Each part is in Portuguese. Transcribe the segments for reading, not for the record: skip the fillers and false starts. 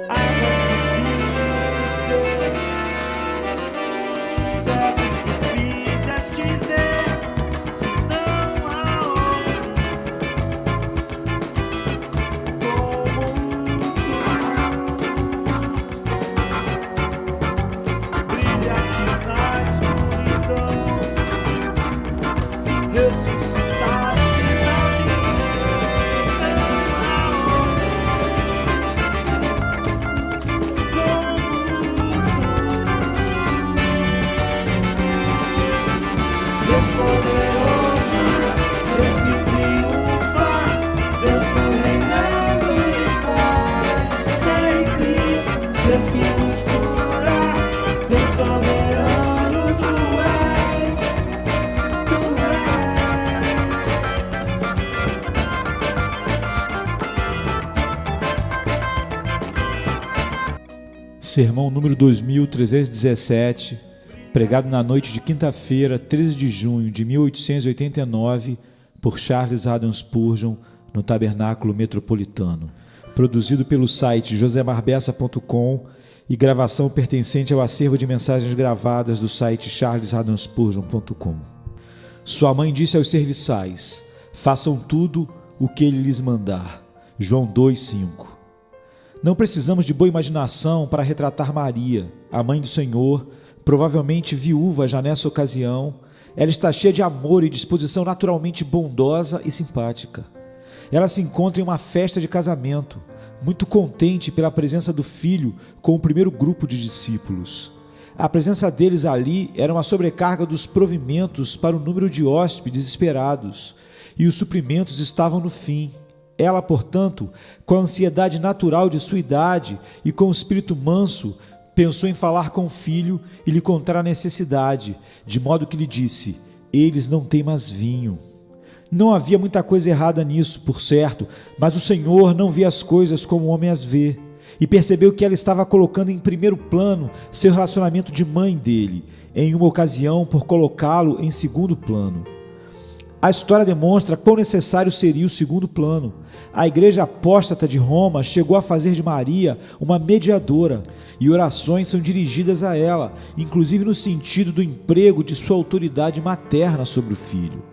Água que vinho se fez, cegos que fizeste ver, se não há outro como tu. Brilhaste na escuridão, ressuscitastes a mim, se não há outro como tu. Deus poderoso, Deus que triunfa, Deus que reinando estás sempre, Deus que nos cura, Deus soberano tu és, tu és. Sermão número 2317, pregado na noite de quinta-feira, 13 de junho de 1889, por Charles Haddon Spurgeon, no Tabernáculo Metropolitano. Produzido pelo site josemarbessa.com e gravação pertencente ao acervo de mensagens gravadas do site charleshaddonspurgeon.com. Sua mãe disse aos serviçais: façam tudo o que ele lhes mandar. João 2,5. Não precisamos de boa imaginação para retratar Maria, a mãe do Senhor, provavelmente viúva já nessa ocasião. Ela está cheia de amor e disposição naturalmente bondosa e simpática. Ela se encontra em uma festa de casamento, muito contente pela presença do filho com o primeiro grupo de discípulos. A presença deles ali era uma sobrecarga dos provimentos para o número de hóspedes esperados, e os suprimentos estavam no fim. Ela, portanto, com a ansiedade natural de sua idade e com o espírito manso, pensou em falar com o filho e lhe contar a necessidade, de modo que lhe disse: eles não têm mais vinho. Não havia muita coisa errada nisso, por certo, mas o Senhor não vê as coisas como o homem as vê, e percebeu que ela estava colocando em primeiro plano seu relacionamento de mãe dele, em uma ocasião por colocá-lo em segundo plano. A história demonstra quão necessário seria o segundo plano. A Igreja Apóstata de Roma chegou a fazer de Maria uma mediadora, e orações são dirigidas a ela, inclusive no sentido do emprego de sua autoridade materna sobre o filho.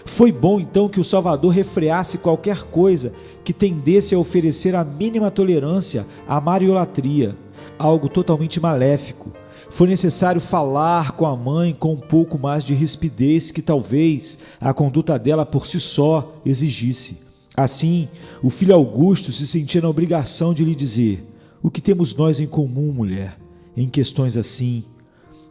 Foi bom então que o Salvador refreasse qualquer coisa que tendesse a oferecer a mínima tolerância à mariolatria, algo totalmente maléfico. Foi necessário falar com a mãe com um pouco mais de rispidez que talvez a conduta dela por si só exigisse. Assim, o filho Augusto se sentia na obrigação de lhe dizer: o que temos nós em comum, mulher, em questões assim?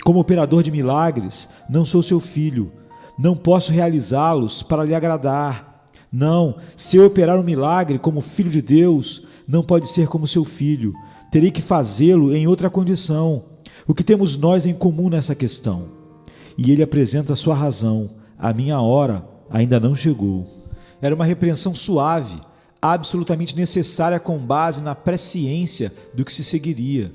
Como operador de milagres, não sou seu filho. Não posso realizá-los para lhe agradar. Não, se eu operar um milagre como filho de Deus, não pode ser como seu filho. Terei que fazê-lo em outra condição. O que temos nós em comum nessa questão? E ele apresenta a sua razão: a minha hora ainda não chegou. Era uma repreensão suave, absolutamente necessária com base na presciência do que se seguiria.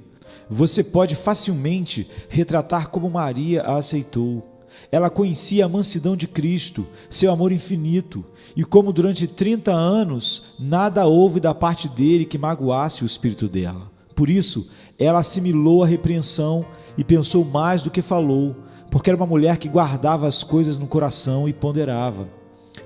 Você pode facilmente retratar como Maria a aceitou. Ela conhecia a mansidão de Cristo, seu amor infinito, e como durante 30 anos nada houve da parte dele que magoasse o espírito dela. Por isso, ela assimilou a repreensão e pensou mais do que falou, porque era uma mulher que guardava as coisas no coração e ponderava.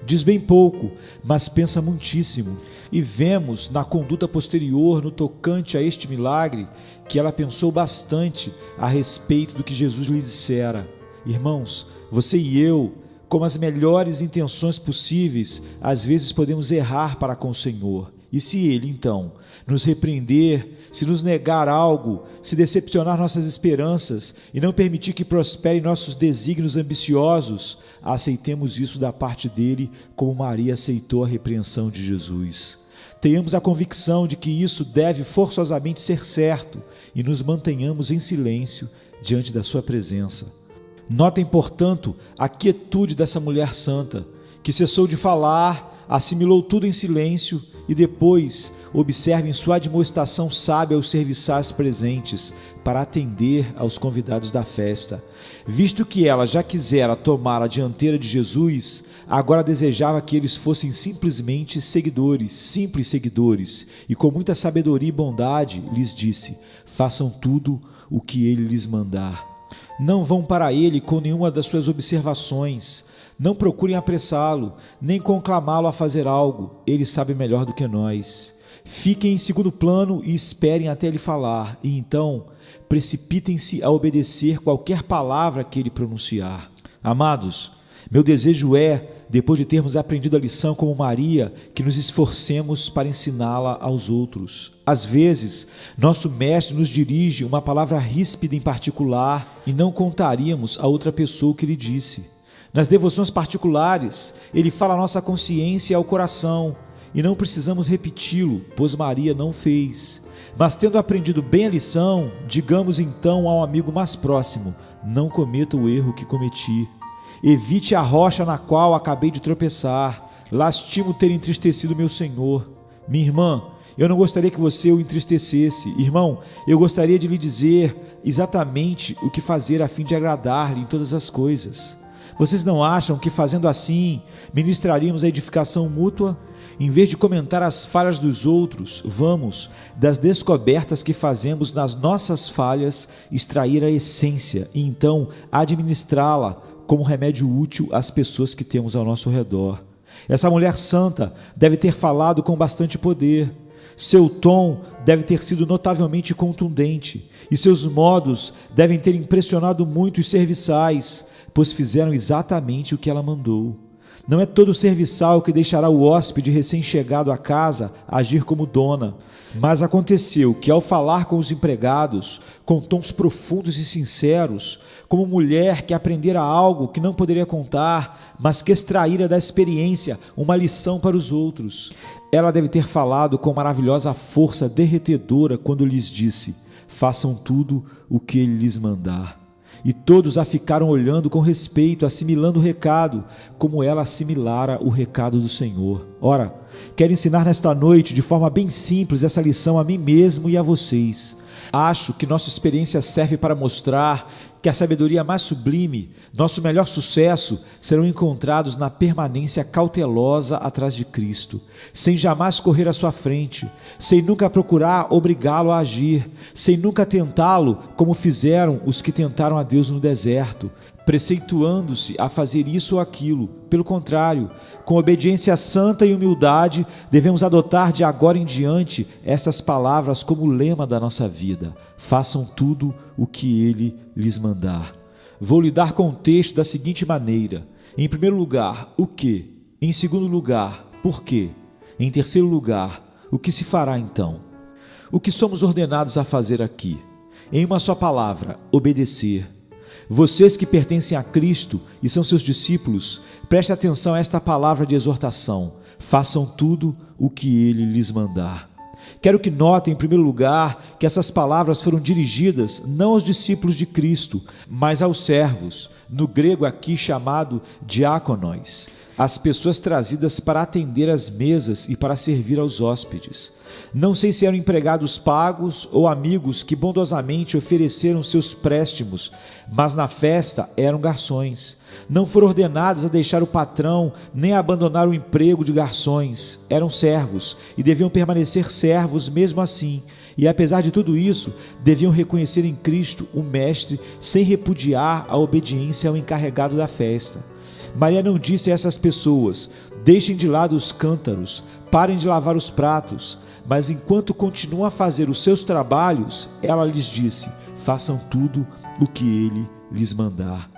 Diz bem pouco, mas pensa muitíssimo, e vemos na conduta posterior no tocante a este milagre que ela pensou bastante a respeito do que Jesus lhe dissera. Irmãos, você e eu, com as melhores intenções possíveis, às vezes podemos errar para com o Senhor. E se Ele, então, nos repreender, se nos negar algo, se decepcionar nossas esperanças e não permitir que prosperem nossos desígnios ambiciosos, aceitemos isso da parte dele, como Maria aceitou a repreensão de Jesus. Tenhamos a convicção de que isso deve forçosamente ser certo e nos mantenhamos em silêncio diante da sua presença. Notem, portanto, a quietude dessa mulher santa, que cessou de falar, assimilou tudo em silêncio e depois observem sua admoestação sábia aos serviçais presentes para atender aos convidados da festa. Visto que ela já quisera tomar a dianteira de Jesus, agora desejava que eles fossem simplesmente seguidores, simples seguidores, e com muita sabedoria e bondade lhes disse: façam tudo o que ele lhes mandar. Não vão para ele com nenhuma das suas observações, não procurem apressá-lo, nem conclamá-lo a fazer algo, ele sabe melhor do que nós. Fiquem em segundo plano e esperem até ele falar, e então precipitem-se a obedecer qualquer palavra que ele pronunciar. Amados, meu desejo é, depois de termos aprendido a lição como Maria, que nos esforcemos para ensiná-la aos outros. Às vezes, nosso mestre nos dirige uma palavra ríspida em particular e não contaríamos a outra pessoa o que ele disse. Nas devoções particulares, ele fala à nossa consciência e ao coração, e não precisamos repeti-lo, pois Maria não fez. Mas tendo aprendido bem a lição, digamos então ao amigo mais próximo: não cometa o erro que cometi. Evite a rocha na qual acabei de tropeçar. Lastimo ter entristecido meu Senhor. Minha irmã, eu não gostaria que você o entristecesse. Irmão, eu gostaria de lhe dizer exatamente o que fazer a fim de agradar-lhe em todas as coisas. Vocês não acham que fazendo assim ministraríamos a edificação mútua? Em vez de comentar as falhas dos outros, vamos, das descobertas que fazemos nas nossas falhas, extrair a essência e então administrá-la como remédio útil às pessoas que temos ao nosso redor. Essa mulher santa deve ter falado com bastante poder. Seu tom deve ter sido notavelmente contundente e seus modos devem ter impressionado muito os serviçais, pois fizeram exatamente o que ela mandou. Não é todo serviçal que deixará o hóspede recém-chegado à casa agir como dona, mas aconteceu que, ao falar com os empregados, com tons profundos e sinceros, como mulher que aprendera algo que não poderia contar, mas que extraíra da experiência uma lição para os outros, ela deve ter falado com maravilhosa força derretedora quando lhes disse: façam tudo o que ele lhes mandar. E todos a ficaram olhando com respeito, assimilando o recado, como ela assimilara o recado do Senhor. Ora, quero ensinar nesta noite, de forma bem simples, essa lição a mim mesmo e a vocês. Acho que nossa experiência serve para mostrar que a sabedoria mais sublime, nosso melhor sucesso, serão encontrados na permanência cautelosa atrás de Cristo, sem jamais correr à sua frente, sem nunca procurar obrigá-lo a agir, sem nunca tentá-lo como fizeram os que tentaram a Deus no deserto, preceituando-se a fazer isso ou aquilo. Pelo contrário, com obediência santa e humildade, devemos adotar de agora em diante estas palavras como lema da nossa vida: façam tudo o que ele lhes mandar. Vou lidar com o texto da seguinte maneira: em primeiro lugar, o que? Em segundo lugar, por quê? Em terceiro lugar, o que se fará então? O que somos ordenados a fazer aqui? Em uma só palavra: obedecer. Vocês que pertencem a Cristo e são seus discípulos, prestem atenção a esta palavra de exortação: façam tudo o que ele lhes mandar. Quero que notem, em primeiro lugar, que essas palavras foram dirigidas não aos discípulos de Cristo, mas aos servos, no grego aqui chamado diáconos, as pessoas trazidas para atender às mesas e para servir aos hóspedes. Não sei se eram empregados pagos ou amigos que bondosamente ofereceram seus préstimos, mas na festa eram garçons. Não foram ordenados a deixar o patrão nem a abandonar o emprego de garçons. Eram servos e deviam permanecer servos mesmo assim. E apesar de tudo isso, deviam reconhecer em Cristo o Mestre sem repudiar a obediência ao encarregado da festa. Maria não disse a essas pessoas: deixem de lado os cântaros, parem de lavar os pratos. Mas enquanto continuam a fazer os seus trabalhos, ela lhes disse: façam tudo o que ele lhes mandar.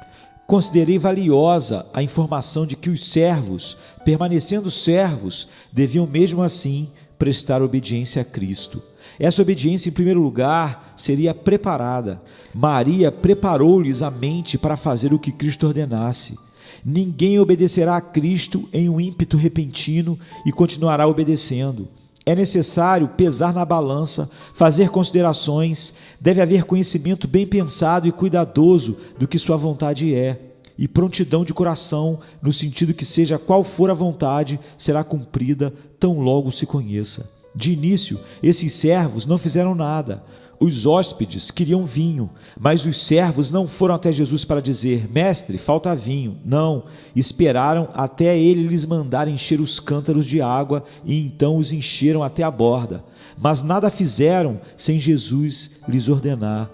Considerei valiosa a informação de que os servos, permanecendo servos, deviam mesmo assim prestar obediência a Cristo. Essa obediência, em primeiro lugar, seria preparada. Maria preparou-lhes a mente para fazer o que Cristo ordenasse. Ninguém obedecerá a Cristo em um ímpeto repentino e continuará obedecendo. É necessário pesar na balança, fazer considerações, deve haver conhecimento bem pensado e cuidadoso do que sua vontade é, e prontidão de coração, no sentido que seja qual for a vontade, será cumprida tão logo se conheça. De início, esses servos não fizeram nada. Os hóspedes queriam vinho, mas os servos não foram até Jesus para dizer: Mestre, falta vinho. Não, esperaram até ele lhes mandar encher os cântaros de água e então os encheram até a borda. Mas nada fizeram sem Jesus lhes ordenar.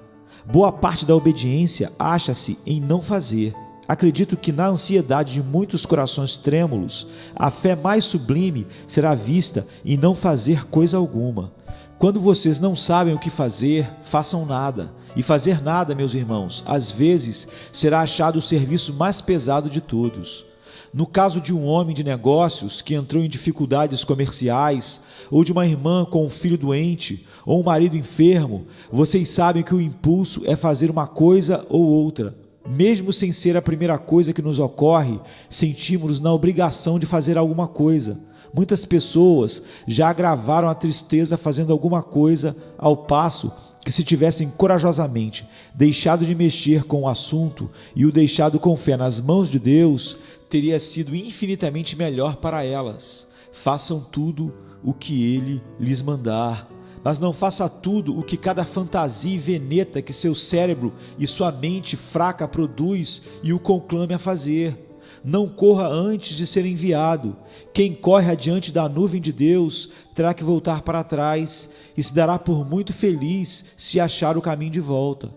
Boa parte da obediência acha-se em não fazer. Acredito que na ansiedade de muitos corações trêmulos, a fé mais sublime será vista em não fazer coisa alguma. Quando vocês não sabem o que fazer, façam nada. E fazer nada, meus irmãos, às vezes será achado o serviço mais pesado de todos. No caso de um homem de negócios que entrou em dificuldades comerciais, ou de uma irmã com um filho doente, ou um marido enfermo, vocês sabem que o impulso é fazer uma coisa ou outra. Mesmo sem ser a primeira coisa que nos ocorre, sentimos-nos na obrigação de fazer alguma coisa. Muitas pessoas já agravaram a tristeza fazendo alguma coisa, ao passo que, se tivessem corajosamente deixado de mexer com o assunto e o deixado com fé nas mãos de Deus, teria sido infinitamente melhor para elas. Façam tudo o que Ele lhes mandar, mas não faça tudo o que cada fantasia e veneta que seu cérebro e sua mente fraca produz e o conclame a fazer. Não corra antes de ser enviado. Quem corre adiante da nuvem de Deus terá que voltar para trás e se dará por muito feliz se achar o caminho de volta.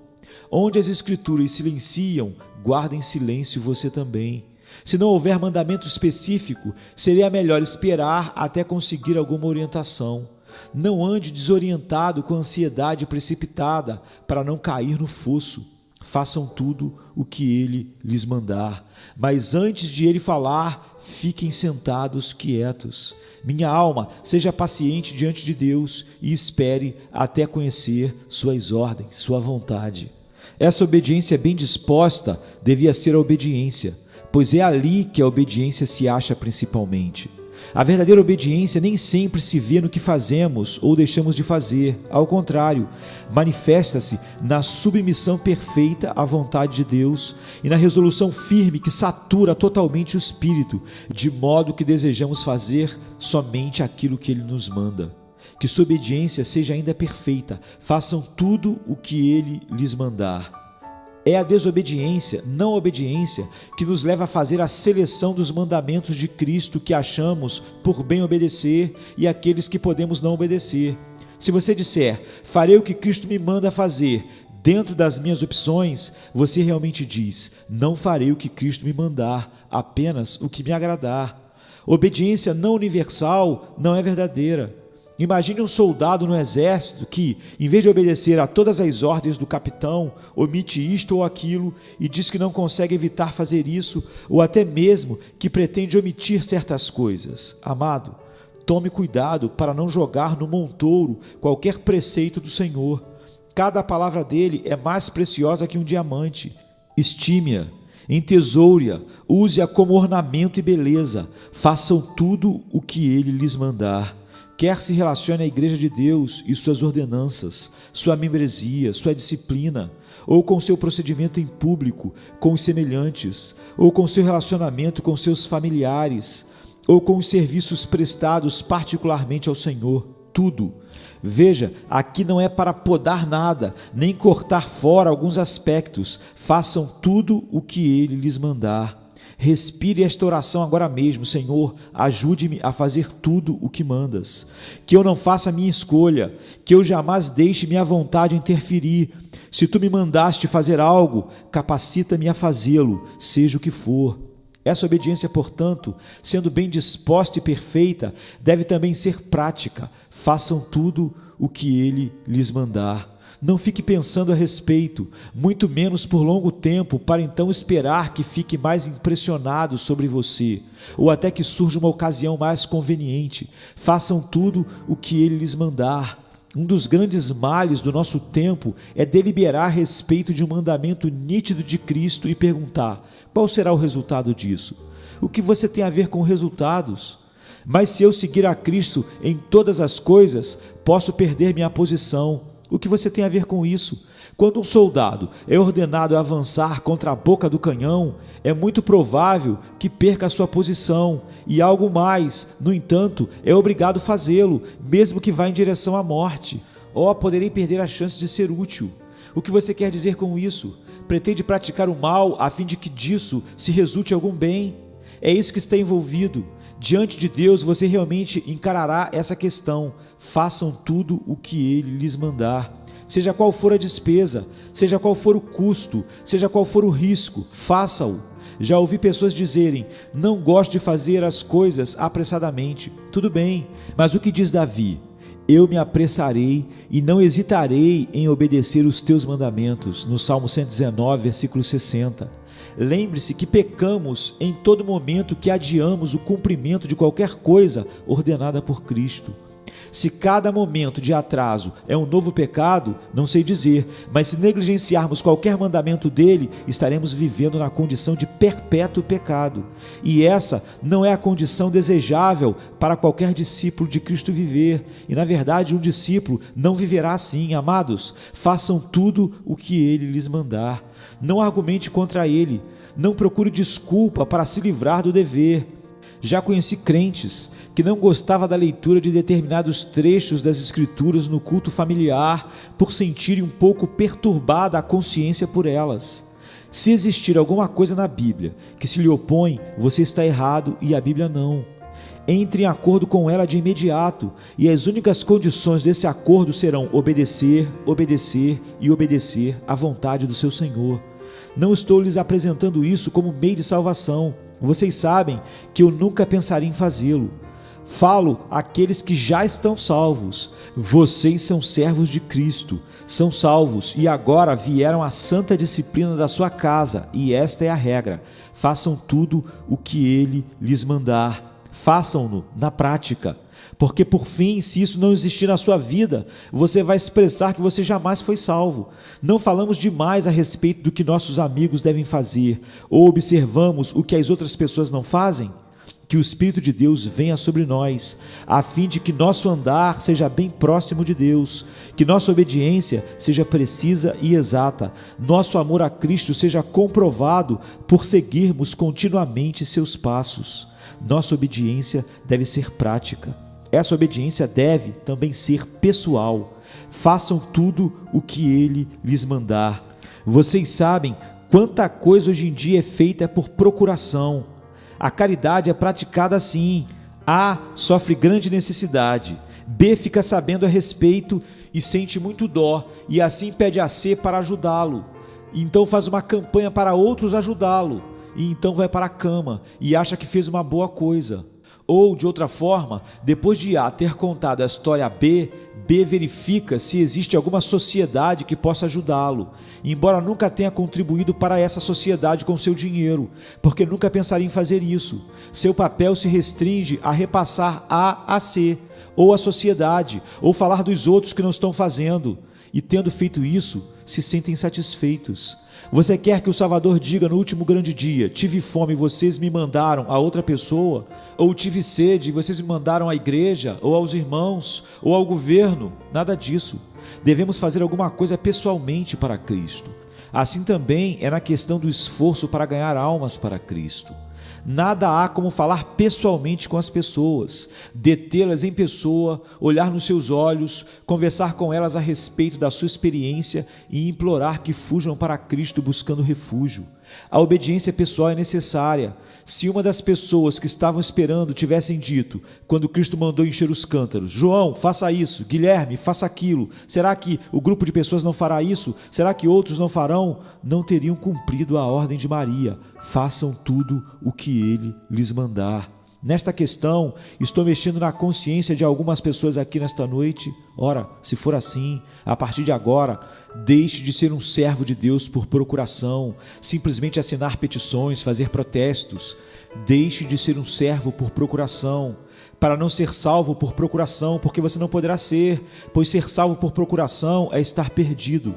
Onde as Escrituras silenciam, guarda em silêncio você também. Se não houver mandamento específico, seria melhor esperar até conseguir alguma orientação. Não ande desorientado com ansiedade precipitada para não cair no fosso. Façam tudo o que Ele lhes mandar, mas antes de Ele falar, fiquem sentados quietos. Minha alma, seja paciente diante de Deus e espere até conhecer suas ordens, sua vontade. Essa obediência bem disposta devia ser a obediência, pois é ali que a obediência se acha principalmente. A verdadeira obediência nem sempre se vê no que fazemos ou deixamos de fazer. Ao contrário, manifesta-se na submissão perfeita à vontade de Deus e na resolução firme que satura totalmente o espírito, de modo que desejamos fazer somente aquilo que Ele nos manda. Que sua obediência seja ainda perfeita. Façam tudo o que Ele lhes mandar. É a desobediência, não a obediência, que nos leva a fazer a seleção dos mandamentos de Cristo que achamos por bem obedecer e aqueles que podemos não obedecer. Se você disser, farei o que Cristo me manda fazer, dentro das minhas opções, você realmente diz, não farei o que Cristo me mandar, apenas o que me agradar. Obediência não universal não é verdadeira. Imagine um soldado no exército que, em vez de obedecer a todas as ordens do capitão, omite isto ou aquilo e diz que não consegue evitar fazer isso, ou até mesmo que pretende omitir certas coisas. Amado, tome cuidado para não jogar no montouro qualquer preceito do Senhor. Cada palavra dele é mais preciosa que um diamante. Estime-a, entesoure-a, use-a como ornamento e beleza. Façam tudo o que ele lhes mandar. Quer se relacione à Igreja de Deus e suas ordenanças, sua membresia, sua disciplina, ou com seu procedimento em público com os semelhantes, ou com seu relacionamento com seus familiares, ou com os serviços prestados particularmente ao Senhor, tudo. Veja, aqui não é para podar nada, nem cortar fora alguns aspectos, façam tudo o que Ele lhes mandar. Respire esta oração agora mesmo. Senhor, ajude-me a fazer tudo o que mandas. Que eu não faça a minha escolha, que eu jamais deixe minha vontade interferir. Se tu me mandaste fazer algo, capacita-me a fazê-lo, seja o que for. Essa obediência, portanto, sendo bem disposta e perfeita, deve também ser prática. Façam tudo o que Ele lhes mandar. Não fique pensando a respeito, muito menos por longo tempo, para então esperar que fique mais impressionado sobre você, ou até que surja uma ocasião mais conveniente. Façam tudo o que Ele lhes mandar. Um dos grandes males do nosso tempo é deliberar a respeito de um mandamento nítido de Cristo e perguntar, qual será o resultado disso? O que você tem a ver com resultados? Mas se eu seguir a Cristo em todas as coisas, posso perder minha posição. O que você tem a ver com isso? Quando um soldado é ordenado a avançar contra a boca do canhão, é muito provável que perca a sua posição e algo mais, no entanto, é obrigado a fazê-lo, mesmo que vá em direção à morte. poderei perder a chance de ser útil. O que você quer dizer com isso? Pretende praticar o mal a fim de que disso se resulte algum bem? É isso que está envolvido. Diante de Deus, você realmente encarará essa questão. Façam tudo o que Ele lhes mandar. Seja qual for a despesa, seja qual for o custo, seja qual for o risco, faça-o. Já ouvi pessoas dizerem: não gosto de fazer as coisas apressadamente. Tudo bem, mas o que diz Davi? Eu me apressarei e não hesitarei em obedecer os teus mandamentos, no Salmo 119, versículo 60. Lembre-se que pecamos em todo momento que adiamos o cumprimento de qualquer coisa ordenada por Cristo. Se cada momento de atraso é um novo pecado, não sei dizer, mas se negligenciarmos qualquer mandamento dele, estaremos vivendo na condição de perpétuo pecado. E essa não é a condição desejável para qualquer discípulo de Cristo viver. E na verdade, um discípulo não viverá assim. Amados, façam tudo o que ele lhes mandar. Não argumente contra ele. Não procure desculpa para se livrar do dever. Já conheci crentes que não gostavam da leitura de determinados trechos das Escrituras no culto familiar por sentirem um pouco perturbada a consciência por elas. Se existir alguma coisa na Bíblia que se lhe opõe, você está errado e a Bíblia não. Entre em acordo com ela de imediato, e as únicas condições desse acordo serão obedecer, obedecer e obedecer à vontade do seu Senhor. Não estou lhes apresentando isso como meio de salvação. Vocês sabem que eu nunca pensaria em fazê-lo. Falo àqueles que já estão salvos. Vocês são servos de Cristo, são salvos e agora vieram à santa disciplina da sua casa, e esta é a regra. Façam tudo o que Ele lhes mandar. Façam-no na prática, porque por fim, se isso não existir na sua vida, você vai expressar que você jamais foi salvo. Não falamos demais a respeito do que nossos amigos devem fazer, ou observamos o que as outras pessoas não fazem? Que o Espírito de Deus venha sobre nós, a fim de que nosso andar seja bem próximo de Deus, que nossa obediência seja precisa e exata, nosso amor a Cristo seja comprovado por seguirmos continuamente seus passos. Nossa obediência deve ser prática. Essa obediência deve também ser pessoal. Façam tudo o que Ele lhes mandar. Vocês sabem quanta coisa hoje em dia é feita por procuração. A caridade é praticada assim. A sofre grande necessidade. B fica sabendo a respeito e sente muito dó, e assim pede a C para ajudá-lo. Então faz uma campanha para outros ajudá-lo. E então vai para a cama e acha que fez uma boa coisa. Ou, de outra forma, depois de A ter contado a história a B, B verifica se existe alguma sociedade que possa ajudá-lo, embora nunca tenha contribuído para essa sociedade com seu dinheiro, porque nunca pensaria em fazer isso. Seu papel se restringe a repassar A a C, ou a sociedade, ou falar dos outros que não estão fazendo, e tendo feito isso, se sentem satisfeitos. Você quer que o Salvador diga no último grande dia: tive fome e vocês me mandaram a outra pessoa? Ou tive sede e vocês me mandaram à igreja, ou aos irmãos, ou ao governo? Nada disso. Devemos fazer alguma coisa pessoalmente para Cristo. Assim também é na questão do esforço para ganhar almas para Cristo. Nada há como falar pessoalmente com as pessoas, detê-las em pessoa, olhar nos seus olhos, conversar com elas a respeito da sua experiência e implorar que fujam para Cristo buscando refúgio. A obediência pessoal é necessária. Se uma das pessoas que estavam esperando tivessem dito, quando Cristo mandou encher os cântaros: João, faça isso, Guilherme, faça aquilo, será que o grupo de pessoas não fará isso? Será que outros não farão? Não teriam cumprido a ordem de Maria: façam tudo o que Ele lhes mandar. Nesta questão, estou mexendo na consciência de algumas pessoas aqui nesta noite. Ora, se for assim, a partir de agora, deixe de ser um servo de Deus por procuração, simplesmente assinar petições, fazer protestos. Deixe de ser um servo por procuração, para não ser salvo por procuração, porque você não poderá ser, pois ser salvo por procuração é estar perdido.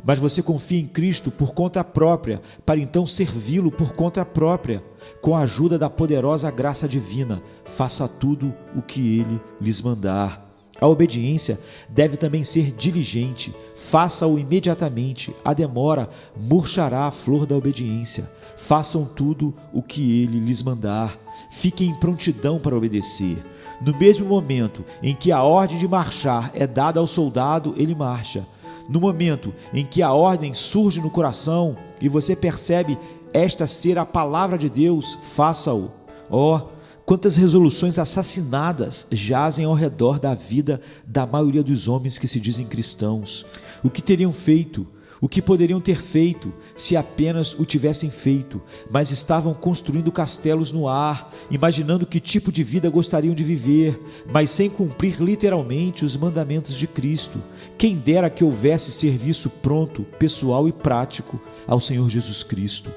Mas você confia em Cristo por conta própria, para então servi-lo por conta própria. Com a ajuda da poderosa graça divina, faça tudo o que Ele lhes mandar. A obediência deve também ser diligente, faça-o imediatamente. A demora murchará a flor da obediência. Façam tudo o que Ele lhes mandar. Fiquem em prontidão para obedecer. No mesmo momento em que a ordem de marchar é dada ao soldado, ele marcha. No momento em que a ordem surge no coração e você percebe esta ser a palavra de Deus, faça-o. Quantas resoluções assassinadas jazem ao redor da vida da maioria dos homens que se dizem cristãos. O que teriam feito? O que poderiam ter feito se apenas o tivessem feito, mas estavam construindo castelos no ar, imaginando que tipo de vida gostariam de viver, mas sem cumprir literalmente os mandamentos de Cristo. Quem dera que houvesse serviço pronto, pessoal e prático ao Senhor Jesus Cristo.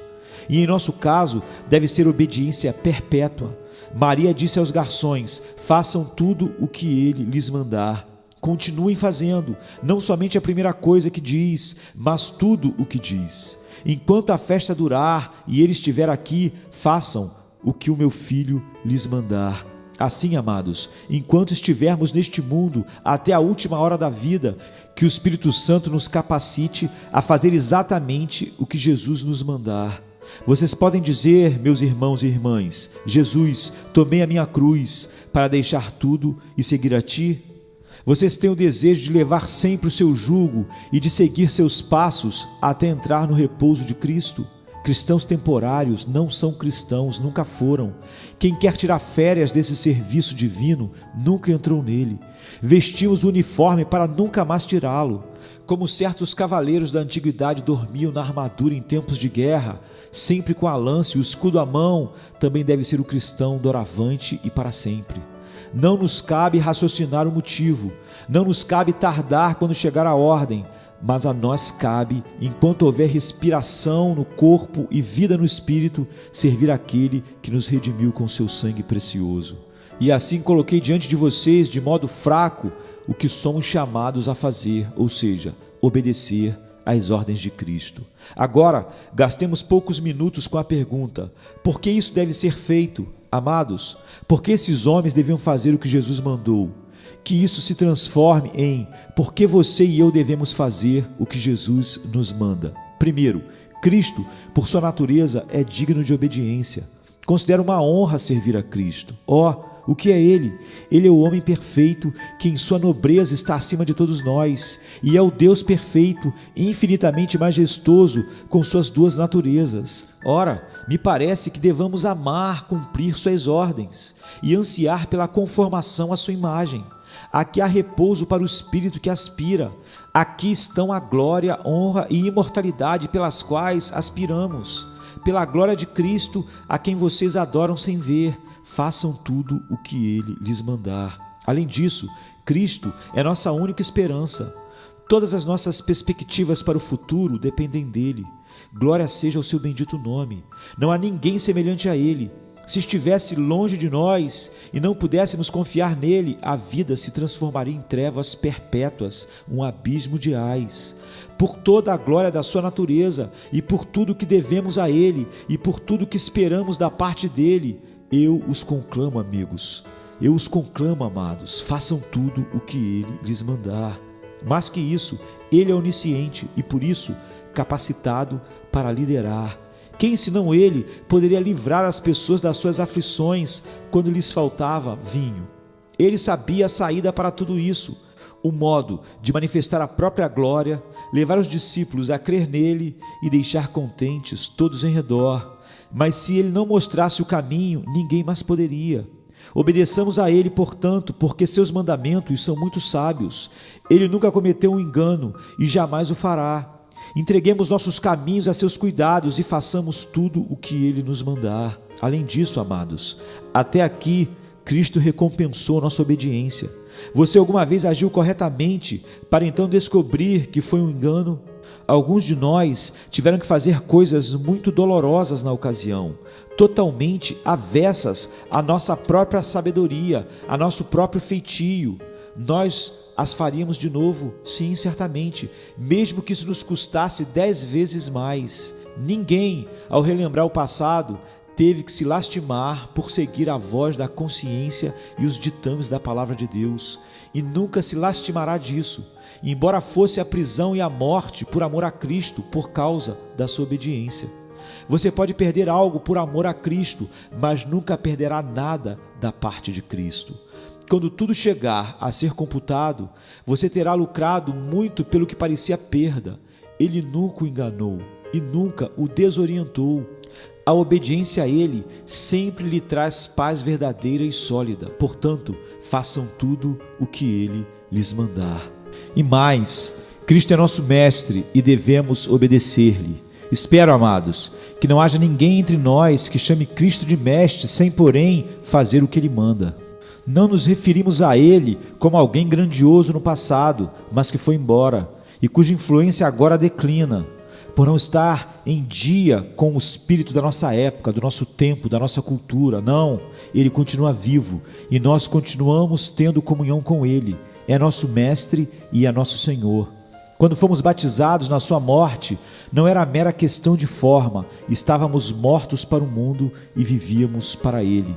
E em nosso caso, deve ser obediência perpétua. Maria disse aos garçons: façam tudo o que ele lhes mandar. Continuem fazendo, não somente a primeira coisa que diz, mas tudo o que diz. Enquanto a festa durar e ele estiver aqui, façam o que o meu filho lhes mandar. Assim, amados, enquanto estivermos neste mundo, até a última hora da vida, que o Espírito Santo nos capacite a fazer exatamente o que Jesus nos mandar. Vocês podem dizer, meus irmãos e irmãs: Jesus, tomei a minha cruz para deixar tudo e seguir a Ti? Vocês têm o desejo de levar sempre o seu jugo e de seguir seus passos até entrar no repouso de Cristo? Cristãos temporários não são cristãos, nunca foram. Quem quer tirar férias desse serviço divino nunca entrou nele. Vestimos o uniforme para nunca mais tirá-lo. Como certos cavaleiros da antiguidade dormiam na armadura em tempos de guerra, sempre com a lança e o escudo à mão, também deve ser o cristão doravante e para sempre. Não nos cabe raciocinar o motivo, não nos cabe tardar quando chegar a ordem, mas a nós cabe, enquanto houver respiração no corpo e vida no espírito, servir aquele que nos redimiu com seu sangue precioso. E assim coloquei diante de vocês, de modo fraco, o que somos chamados a fazer, ou seja, obedecer às ordens de Cristo. Agora, gastemos poucos minutos com a pergunta: por que isso deve ser feito? Amados, por que esses homens deviam fazer o que Jesus mandou? Que isso se transforme em por que você e eu devemos fazer o que Jesus nos manda. Primeiro, Cristo, por sua natureza, é digno de obediência. Considero uma honra servir a Cristo. O que é Ele? Ele é o homem perfeito, que em sua nobreza está acima de todos nós, e é o Deus perfeito, infinitamente majestoso, com suas duas naturezas. Ora, me parece que devamos amar, cumprir suas ordens, e ansiar pela conformação à sua imagem. Aqui há repouso para o espírito que aspira. Aqui estão a glória, honra e imortalidade pelas quais aspiramos. Pela glória de Cristo, a quem vocês adoram sem ver, façam tudo o que Ele lhes mandar. Além disso, Cristo é nossa única esperança. Todas as nossas perspectivas para o futuro dependem dEle. Glória seja ao seu bendito nome. Não há ninguém semelhante a Ele. Se estivesse longe de nós e não pudéssemos confiar nele, a vida se transformaria em trevas perpétuas, um abismo de ais. Por toda a glória da sua natureza e por tudo que devemos a ele e por tudo que esperamos da parte dele, eu os conclamo, amigos. Eu os conclamo, amados, façam tudo o que ele lhes mandar. Mais que isso, ele é onisciente e por isso capacitado para liderar. Quem, senão ele, poderia livrar as pessoas das suas aflições quando lhes faltava vinho? Ele sabia a saída para tudo isso, o modo de manifestar a própria glória, levar os discípulos a crer nele e deixar contentes todos em redor. Mas se ele não mostrasse o caminho, ninguém mais poderia. Obedeçamos a ele, portanto, porque seus mandamentos são muito sábios. Ele nunca cometeu um engano e jamais o fará. Entreguemos nossos caminhos a seus cuidados e façamos tudo o que ele nos mandar. Além disso, amados, até aqui Cristo recompensou nossa obediência. Você alguma vez agiu corretamente para então descobrir que foi um engano? Alguns de nós tiveram que fazer coisas muito dolorosas na ocasião, totalmente avessas à nossa própria sabedoria, a nosso próprio feitio. Nós as faríamos de novo? Sim, certamente, mesmo que isso nos custasse 10 vezes mais. Ninguém, ao relembrar o passado, teve que se lastimar por seguir a voz da consciência e os ditames da palavra de Deus, e nunca se lastimará disso, embora fosse a prisão e a morte por amor a Cristo, por causa da sua obediência. Você pode perder algo por amor a Cristo, mas nunca perderá nada da parte de Cristo. quando tudo chegar a ser computado, você terá lucrado muito pelo que parecia perda. Ele nunca o enganou e nunca o desorientou. A obediência a Ele sempre lhe traz paz verdadeira e sólida. Portanto, façam tudo o que Ele lhes mandar. E mais, Cristo é nosso mestre e devemos obedecer-lhe. Espero, amados, que não haja ninguém entre nós que chame Cristo de mestre sem, porém, fazer o que Ele manda. Não nos referimos a Ele como alguém grandioso no passado, mas que foi embora e cuja influência agora declina, por não estar em dia com o espírito da nossa época, do nosso tempo, da nossa cultura. Não, Ele continua vivo e nós continuamos tendo comunhão com Ele. É nosso mestre e é nosso Senhor. Quando fomos batizados na sua morte, não era mera questão de forma, estávamos mortos para o mundo e vivíamos para Ele.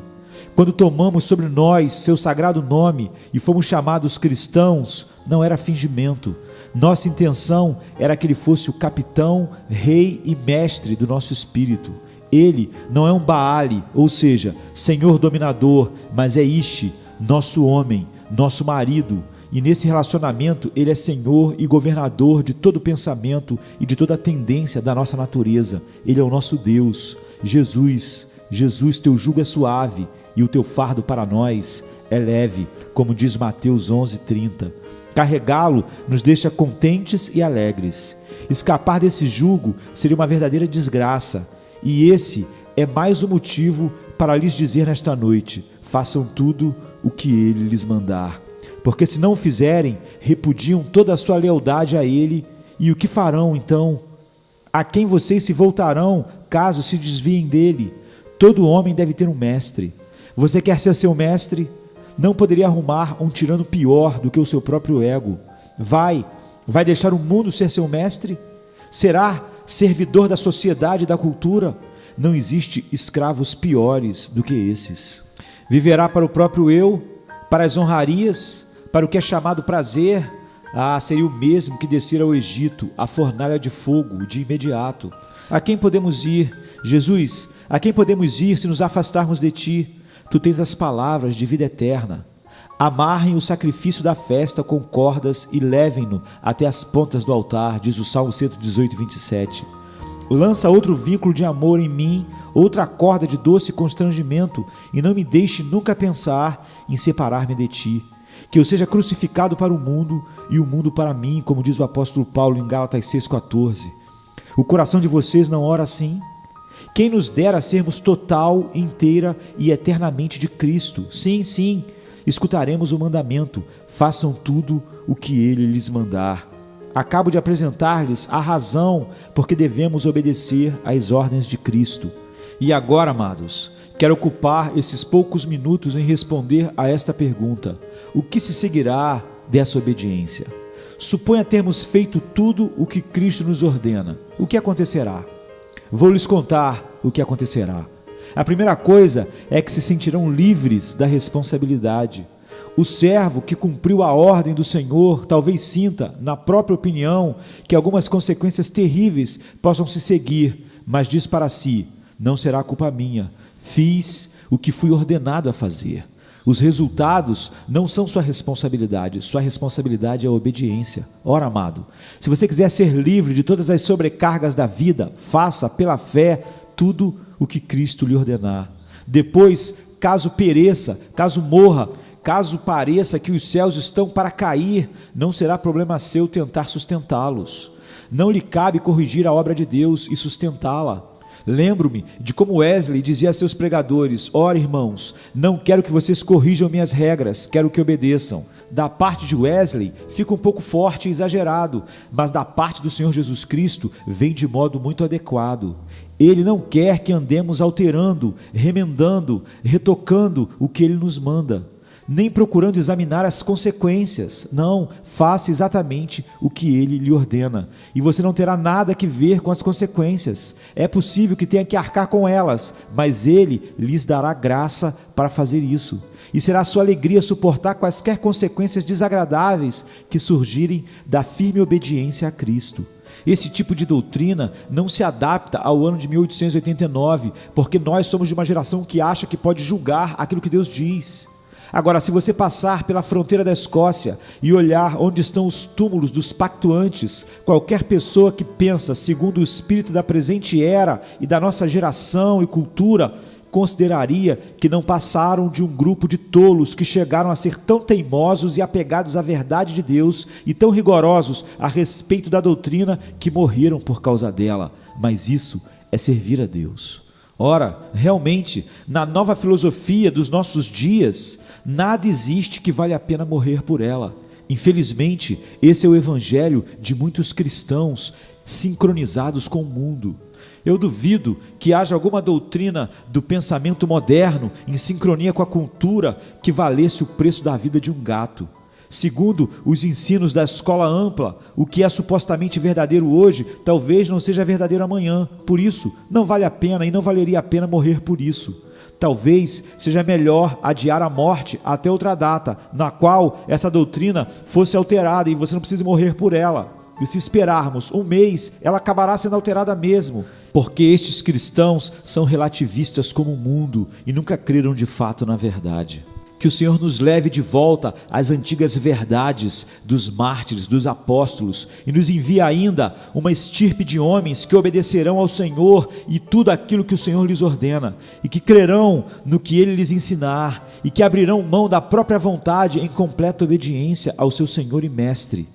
Quando tomamos sobre nós seu sagrado nome e fomos chamados cristãos, não era fingimento. Nossa intenção era que Ele fosse o capitão, rei e mestre do nosso espírito. Ele não é um Baale, ou seja, senhor dominador, mas é Ishi, nosso homem, nosso marido. E nesse relacionamento Ele é Senhor e governador de todo pensamento e de toda tendência da nossa natureza. Ele é o nosso Deus. Jesus, teu jugo é suave e o teu fardo para nós é leve, como diz Mateus 11:30. Carregá-lo nos deixa contentes e alegres. Escapar desse jugo seria uma verdadeira desgraça. E esse é mais um motivo para lhes dizer nesta noite: façam tudo o que Ele lhes mandar. Porque se não o fizerem, repudiam toda a sua lealdade a Ele. E o que farão então? A quem vocês se voltarão, caso se desviem dele? Todo homem deve ter um mestre. Você quer ser seu mestre? Não poderia arrumar um tirano pior do que o seu próprio ego. Vai deixar o mundo ser seu mestre? Será servidor da sociedade e da cultura? Não existe escravos piores do que esses. Viverá para o próprio eu, para as honrarias, para o que é chamado prazer. Seria o mesmo que descer ao Egito, a fornalha de fogo, de imediato. A quem podemos ir? Jesus, a quem podemos ir se nos afastarmos de Ti? Tu tens as palavras de vida eterna. Amarrem o sacrifício da festa com cordas e levem-no até as pontas do altar, diz o Salmo 118:27. Lança outro vínculo de amor em mim, outra corda de doce constrangimento, e não me deixe nunca pensar em separar-me de Ti. Que eu seja crucificado para o mundo e o mundo para mim, como diz o apóstolo Paulo em Gálatas 6,14. O coração de vocês não ora assim? Quem nos dera sermos total, inteira e eternamente de Cristo? Sim, escutaremos o mandamento: façam tudo o que Ele lhes mandar. Acabo de apresentar-lhes a razão porque devemos obedecer às ordens de Cristo. E agora, amados, quero ocupar esses poucos minutos em responder a esta pergunta: o que se seguirá dessa obediência? Suponha termos feito tudo o que Cristo nos ordena. O que acontecerá? Vou lhes contar o que acontecerá. A primeira coisa é que se sentirão livres da responsabilidade. O servo que cumpriu a ordem do Senhor talvez sinta, na própria opinião, que algumas consequências terríveis possam se seguir, mas diz para si: não será culpa minha, fiz o que fui ordenado a fazer. Os resultados não são sua responsabilidade é a obediência. Ora, amado, se você quiser ser livre de todas as sobrecargas da vida, faça pela fé tudo o que Cristo lhe ordenar. Depois, caso pereça, caso morra, caso pareça que os céus estão para cair, não será problema seu tentar sustentá-los. Não lhe cabe corrigir a obra de Deus e sustentá-la. Lembro-me de como Wesley dizia a seus pregadores: ora, irmãos, não quero que vocês corrijam minhas regras, quero que obedeçam. Da parte de Wesley fica um pouco forte e exagerado, mas da parte do Senhor Jesus Cristo vem de modo muito adequado. Ele não quer que andemos alterando, remendando, retocando o que Ele nos manda, nem procurando examinar as consequências. Não, faça exatamente o que Ele lhe ordena, e você não terá nada que ver com as consequências. É possível que tenha que arcar com elas, mas Ele lhes dará graça para fazer isso, e será sua alegria suportar quaisquer consequências desagradáveis que surgirem da firme obediência a Cristo. Esse tipo de doutrina não se adapta ao ano de 1889, porque nós somos de uma geração que acha que pode julgar aquilo que Deus diz. Agora, se você passar pela fronteira da Escócia e olhar onde estão os túmulos dos pactuantes, qualquer pessoa que pensa segundo o espírito da presente era e da nossa geração e cultura, consideraria que não passaram de um grupo de tolos que chegaram a ser tão teimosos e apegados à verdade de Deus e tão rigorosos a respeito da doutrina que morreram por causa dela. Mas isso é servir a Deus. Ora, realmente, na nova filosofia dos nossos dias, nada existe que vale a pena morrer por ela. Infelizmente, esse é o evangelho de muitos cristãos sincronizados com o mundo. Eu duvido que haja alguma doutrina do pensamento moderno em sincronia com a cultura que valesse o preço da vida de um gato. Segundo os ensinos da escola ampla, o que é supostamente verdadeiro hoje, talvez não seja verdadeiro amanhã. Por isso, não vale a pena e não valeria a pena morrer por isso. Talvez seja melhor adiar a morte até outra data, na qual essa doutrina fosse alterada e você não precise morrer por ela. E se esperarmos um mês, ela acabará sendo alterada mesmo, porque estes cristãos são relativistas como o mundo e nunca creram de fato na verdade. Que o Senhor nos leve de volta às antigas verdades dos mártires, dos apóstolos, e nos envie ainda uma estirpe de homens que obedecerão ao Senhor e tudo aquilo que o Senhor lhes ordena, e que crerão no que Ele lhes ensinar, e que abrirão mão da própria vontade em completa obediência ao seu Senhor e Mestre.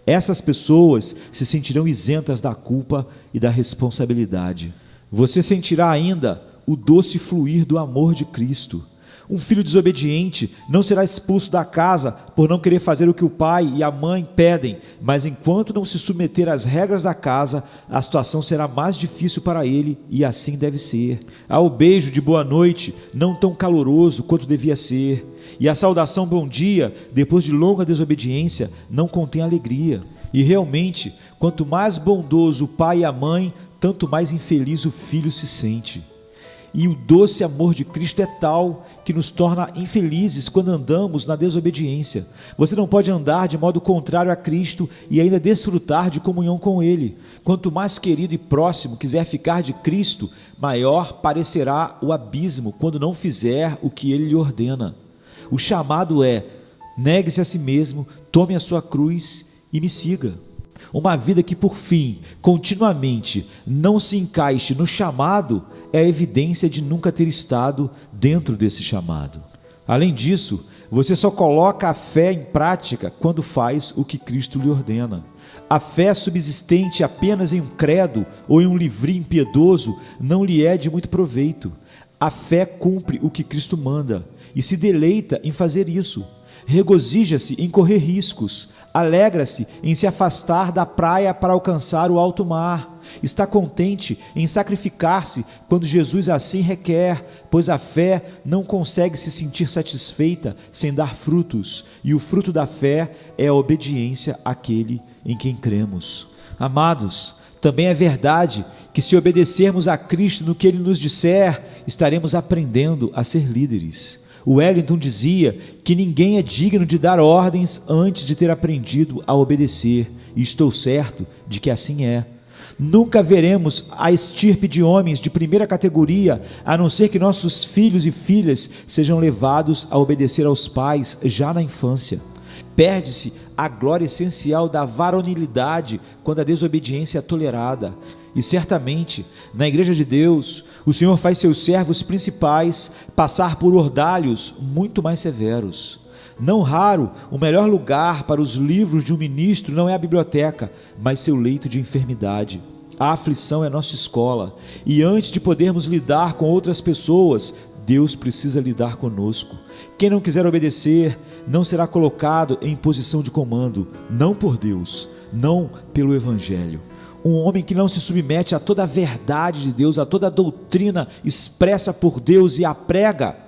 Essas pessoas se sentirão isentas da culpa e da responsabilidade. Você sentirá ainda o doce fluir do amor de Cristo. Um filho desobediente não será expulso da casa por não querer fazer o que o pai e a mãe pedem, mas enquanto não se submeter às regras da casa, a situação será mais difícil para ele e assim deve ser. Há o beijo de boa noite, não tão caloroso quanto devia ser, e a saudação bom dia, depois de longa desobediência, não contém alegria. E realmente, quanto mais bondoso o pai e a mãe, tanto mais infeliz o filho se sente. E o doce amor de Cristo é tal que nos torna infelizes quando andamos na desobediência. Você não pode andar de modo contrário a Cristo e ainda desfrutar de comunhão com Ele. Quanto mais querido e próximo quiser ficar de Cristo, maior parecerá o abismo quando não fizer o que Ele lhe ordena. O chamado é: negue-se a si mesmo, tome a sua cruz e me siga. Uma vida que, por fim, continuamente não se encaixe no chamado é a evidência de nunca ter estado dentro desse chamado. Além disso, você só coloca a fé em prática quando faz o que Cristo lhe ordena. A fé subsistente apenas em um credo ou em um livrinho impiedoso não lhe é de muito proveito. A fé cumpre o que Cristo manda e se deleita em fazer isso. Regozija-se em correr riscos, alegra-se em se afastar da praia para alcançar o alto mar, está contente em sacrificar-se quando Jesus assim requer, pois a fé não consegue se sentir satisfeita sem dar frutos, e o fruto da fé é a obediência àquele em quem cremos. Amados, também é verdade que se obedecermos a Cristo no que Ele nos disser, estaremos aprendendo a ser líderes. O Wellington dizia que ninguém é digno de dar ordens antes de ter aprendido a obedecer, e estou certo de que assim é. Nunca veremos a estirpe de homens de primeira categoria, a não ser que nossos filhos e filhas sejam levados a obedecer aos pais já na infância. Perde-se a glória essencial da varonilidade quando a desobediência é tolerada. E certamente, na Igreja de Deus, o Senhor faz seus servos principais passar por ordalhos muito mais severos. Não raro, o melhor lugar para os livros de um ministro não é a biblioteca, mas seu leito de enfermidade. A aflição é nossa escola, e antes de podermos lidar com outras pessoas, Deus precisa lidar conosco. Quem não quiser obedecer, não será colocado em posição de comando, não por Deus, não pelo Evangelho. Um homem que não se submete a toda a verdade de Deus, a toda a doutrina expressa por Deus e a prega,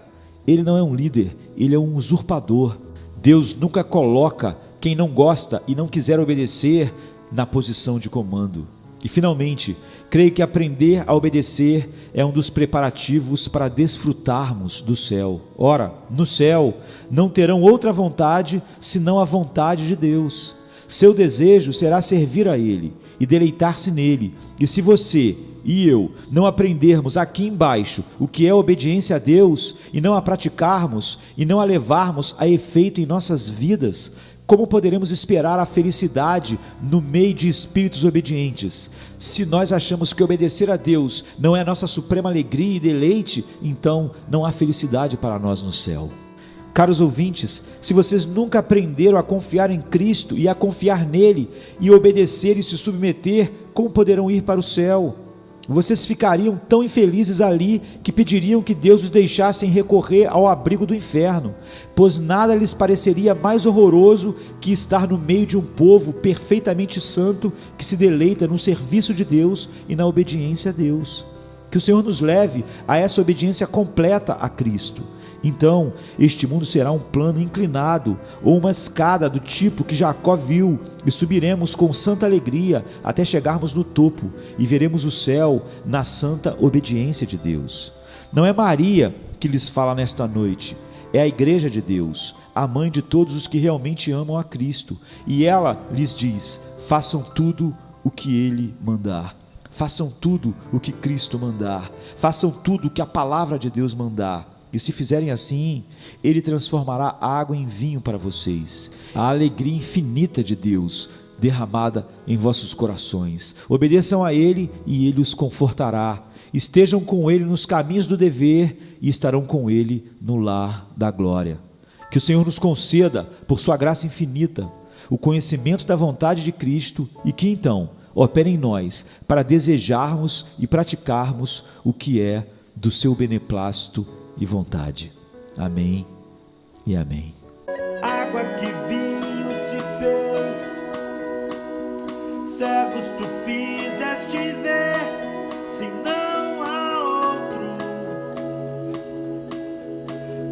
ele não é um líder, ele é um usurpador. Deus nunca coloca quem não gosta e não quiser obedecer na posição de comando. E finalmente, creio que aprender a obedecer é um dos preparativos para desfrutarmos do céu. Ora, no céu não terão outra vontade senão a vontade de Deus. Seu desejo será servir a Ele e deleitar-se nele. E se você e eu não aprendermos aqui embaixo o que é obediência a Deus, e não a praticarmos, e não a levarmos a efeito em nossas vidas, como poderemos esperar a felicidade no meio de espíritos obedientes? Se nós achamos que obedecer a Deus não é nossa suprema alegria e deleite, então não há felicidade para nós no céu. Caros ouvintes, se vocês nunca aprenderam a confiar em Cristo e a confiar nele, e obedecer e se submeter, como poderão ir para o céu? Vocês ficariam tão infelizes ali que pediriam que Deus os deixasse recorrer ao abrigo do inferno, pois nada lhes pareceria mais horroroso que estar no meio de um povo perfeitamente santo que se deleita no serviço de Deus e na obediência a Deus. Que o Senhor nos leve a essa obediência completa a Cristo. Então, este mundo será um plano inclinado, ou uma escada do tipo que Jacó viu, e subiremos com santa alegria até chegarmos no topo, e veremos o céu na santa obediência de Deus. Não é Maria que lhes fala nesta noite, é a Igreja de Deus, a mãe de todos os que realmente amam a Cristo, e ela lhes diz: façam tudo o que Ele mandar. Façam tudo o que Cristo mandar, façam tudo o que a palavra de Deus mandar. E se fizerem assim, Ele transformará água em vinho para vocês, a alegria infinita de Deus derramada em vossos corações. Obedeçam a Ele e Ele os confortará. Estejam com Ele nos caminhos do dever e estarão com Ele no lar da glória. Que o Senhor nos conceda, por sua graça infinita, o conhecimento da vontade de Cristo, e que então opere em nós para desejarmos e praticarmos o que é do seu beneplácito e vontade. Amém e amém. Água que vinho se fez, cegos tu fizeste ver, se não há outro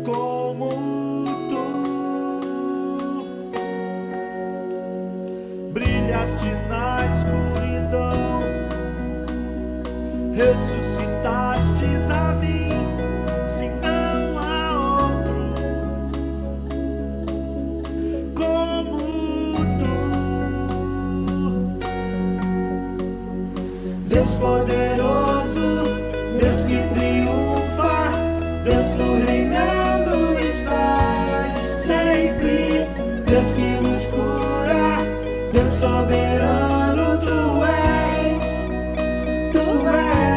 como tu. Brilhaste na escuridão, ressuscitastes a mim. Se não há outro como tu, Deus poderoso, Deus que triunfa, Deus tu reinando estás sempre, Deus que nos cura, Deus soberano tu és, tu és.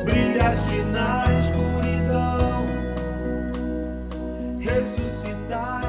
Brilhaste na escuridão, ressuscitaste.